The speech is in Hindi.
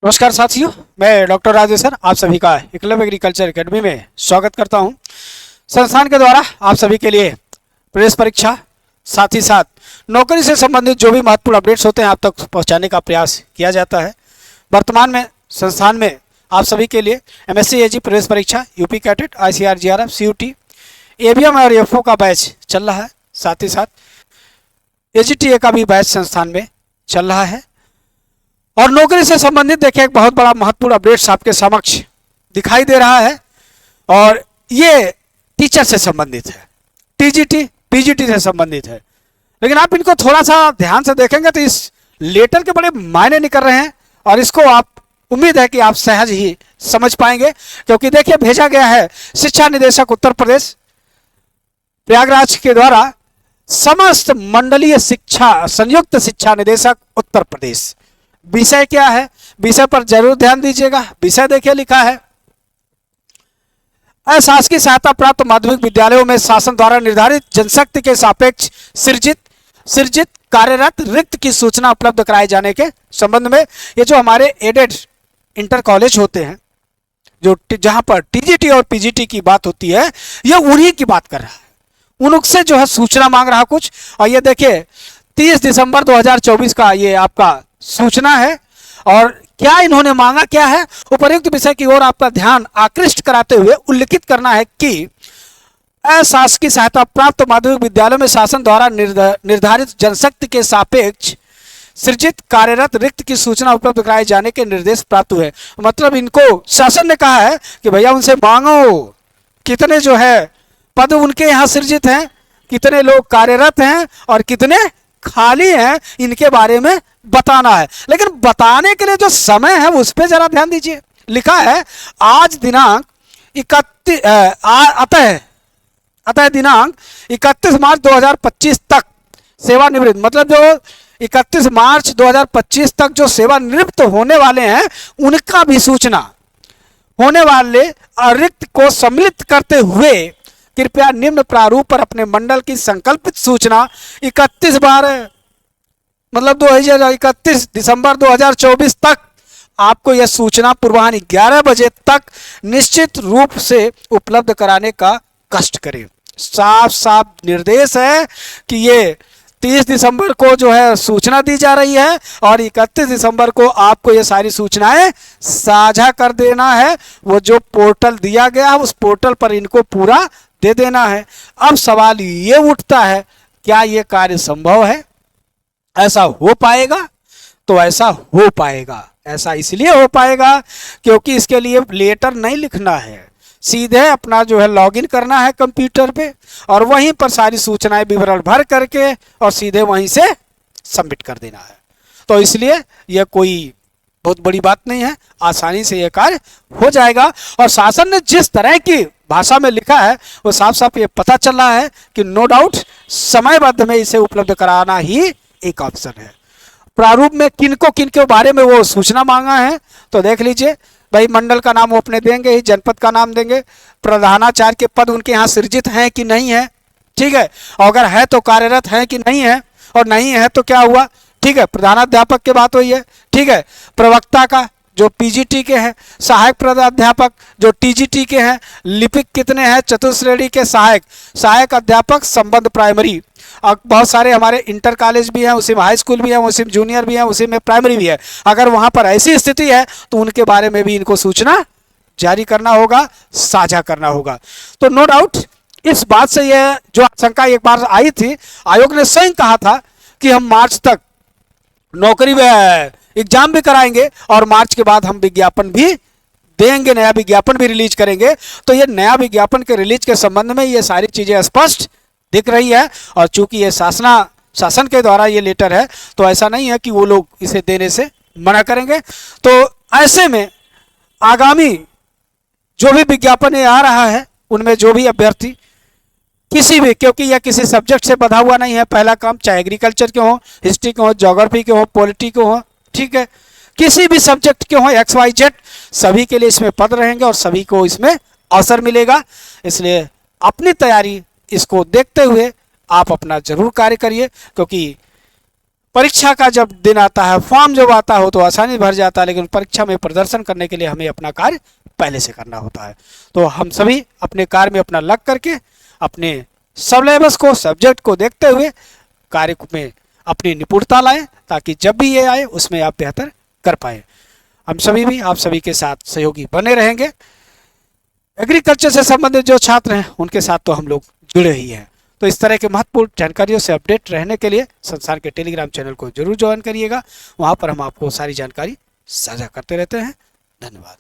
नमस्कार साथियों, मैं डॉक्टर राजेश्वर आप सभी का एकलव्य एग्रीकल्चर एकेडमी में स्वागत करता हूं। संस्थान के द्वारा आप सभी के लिए प्रवेश परीक्षा साथ ही साथ नौकरी से संबंधित जो भी महत्वपूर्ण अपडेट्स होते हैं आप तक पहुंचाने का प्रयास किया जाता है। वर्तमान में संस्थान में आप सभी के लिए MSc AG प्रवेश परीक्षा, UP cadet, ICAR JRF, CUT, ABM और FO का बैच चल रहा है। साथ ही साथ AGTA का भी बैच संस्थान में चल रहा है। और नौकरी से संबंधित देखिए एक बहुत बड़ा महत्वपूर्ण अपडेट्स आपके समक्ष दिखाई दे रहा है और ये टीचर से संबंधित है, TGT PGT से संबंधित है। लेकिन आप इनको थोड़ा सा ध्यान से देखेंगे तो इस लेटर के बड़े मायने निकल रहे हैं और इसको आप उम्मीद है कि आप सहज ही समझ पाएंगे, क्योंकि देखिए भेजा गया है शिक्षा निदेशक उत्तर प्रदेश प्रयागराज के द्वारा समस्त मंडलीय शिक्षा संयुक्त शिक्षा निदेशक उत्तर प्रदेश। विषय क्या है, विषय पर जरूर ध्यान दीजिएगा। विषय देखिए लिखा है, अशासकीय सहायता प्राप्त माध्यमिक विद्यालयों में शासन द्वारा निर्धारित जनशक्ति के सापेक्ष सृजित कार्यरत रिक्त की सूचना उपलब्ध कराए जाने के संबंध में। ये जो हमारे एडेड इंटर कॉलेज होते हैं, जो जहां पर TGT और PGT की बात होती है, ये उन्हीं की बात कर रहा है। उनसे जो है सूचना मांग रहा कुछ। और ये देखिए 30 दिसंबर 2024 का ये आपका सूचना है। और क्या इन्होंने मांगा क्या है, उपर्युक्त विषय की ओर आपका ध्यान आकृष्ट कराते हुए उल्लिखित करना है कि अशासकीय सहायता प्राप्त माध्यमिक विद्यालयों में शासन द्वारा निर्धारित जनशक्ति के सापेक्ष सृजित कार्यरत रिक्त की सूचना उपलब्ध कराए जाने के निर्देश प्राप्त हुए। मतलब इनको शासन ने कहा है कि भैया उनसे मांगो कितने जो है पद उनके यहाँ सृजित हैं, कितने लोग कार्यरत हैं और कितने खाली हैं, इनके बारे में बताना है। लेकिन बताने के लिए जो समय है उस पर जरा ध्यान दीजिए। लिखा है आज दिनांक 31 अतः दिनांक 31 मार्च 2025 तक सेवानिवृत्त, मतलब जो 31 मार्च 2025 तक जो सेवानिवृत्त होने वाले हैं उनका भी सूचना होने वाले रिक्त को सम्मिलित करते हुए कृपया निम्न प्रारूप पर अपने मंडल की संकल्पित सूचना 31 दिसंबर 2024 तक आपको यह सूचना पूर्वाह्न 11 बजे तक निश्चित रूप से उपलब्ध कराने का कष्ट करें। साफ साफ निर्देश है कि ये 30 दिसंबर को जो है सूचना दी जा रही है और 31 दिसंबर को आपको ये सारी सूचनाएं साझा कर देना है। वो जो पोर्टल दिया गया है उस पोर्टल पर इनको पूरा दे देना है। अब सवाल ये उठता है, क्या ये कार्य संभव है? ऐसा हो पाएगा? तो ऐसा हो पाएगा। ऐसा इसलिए हो पाएगा क्योंकि इसके लिए लेटर नहीं लिखना है, सीधे अपना जो है लॉगिन करना है कंप्यूटर पे और वहीं पर सारी सूचनाएं विवरण भर करके और सीधे वहीं से सबमिट कर देना है। तो इसलिए यह कोई बहुत बड़ी बात नहीं है, आसानी से यह कार्य हो जाएगा। और शासन ने जिस तरह की भाषा में लिखा है वो साफ साफ ये पता चल रहा है कि नो डाउट समयबद्ध में इसे उपलब्ध कराना ही एक ऑप्शन है। प्रारूप में किनको बारे में वो सूचना मांगा है तो देख लीजिए भाई। मंडल का नाम वो अपने देंगे ही, जनपद का नाम देंगे, प्रधानाचार्य के पद उनके यहाँ सृजित हैं कि नहीं है, ठीक है। और अगर है तो कार्यरत हैं कि नहीं है, और नहीं है तो क्या हुआ, ठीक है। प्रधानाध्यापक की बात हुई है, ठीक है। प्रवक्ता का जो PGT के हैं, सहायक प्रधानाध्यापक जो TGT के हैं, लिपिक कितने हैं, चतुश्रेणी के सहायक अध्यापक संबंध प्राइमरी। और बहुत सारे हमारे इंटर कॉलेज भी हैं, उसी में हाई स्कूल भी है, उसी में जूनियर भी है, उसी में प्राइमरी भी है। अगर वहां पर ऐसी स्थिति है तो उनके बारे में भी इनको सूचना जारी करना होगा, साझा करना होगा। तो नो डाउट इस बात से यह जो आशंका एक बार आई थी, आयोग ने स्वयं कहा था कि हम मार्च तक नौकरी में एग्जाम भी कराएंगे और मार्च के बाद हम विज्ञापन भी देंगे, नया विज्ञापन भी रिलीज करेंगे। तो ये नया विज्ञापन के रिलीज के संबंध में ये सारी चीजें स्पष्ट दिख रही है। और चूंकि ये शासन के द्वारा ये लेटर है तो ऐसा नहीं है कि वो लोग इसे देने से मना करेंगे। तो ऐसे में आगामी जो भी विज्ञापन ये आ रहा है उनमें जो भी अभ्यर्थी किसी भी, क्योंकि यह किसी सब्जेक्ट से बधा हुआ नहीं है, पहला काम चाहे एग्रीकल्चर के हो, हिस्ट्री के हो, ज्योग्राफी के हो, पॉलिटी के हो, ठीक है, किसी भी सब्जेक्ट के हो XYZ, सभी के लिए इसमें पद रहेंगे और सभी को इसमें अवसर मिलेगा। इसलिए अपनी तैयारी इसको देखते हुए आप अपना जरूर कार्य करिए, क्योंकि परीक्षा का जब दिन आता है, फॉर्म जब आता हो तो आसानी भर जाता है, लेकिन परीक्षा में प्रदर्शन करने के लिए हमें अपना कार्य पहले से करना होता है। तो हम सभी अपने कार्य में अपना लग करके अपने सिलेबस को, सब्जेक्ट को देखते हुए कार्य में अपनी निपुणता लाएं, ताकि जब भी ये आए उसमें आप बेहतर कर पाए। हम सभी भी आप सभी के साथ सहयोगी बने रहेंगे। एग्रीकल्चर से संबंधित जो छात्र हैं उनके साथ तो हम लोग जुड़े ही हैं। तो इस तरह के महत्वपूर्ण जानकारियों से अपडेट रहने के लिए संसार के टेलीग्राम चैनल को जरूर ज्वाइन करिएगा। वहाँ पर हम आपको सारी जानकारी साझा करते रहते हैं। धन्यवाद।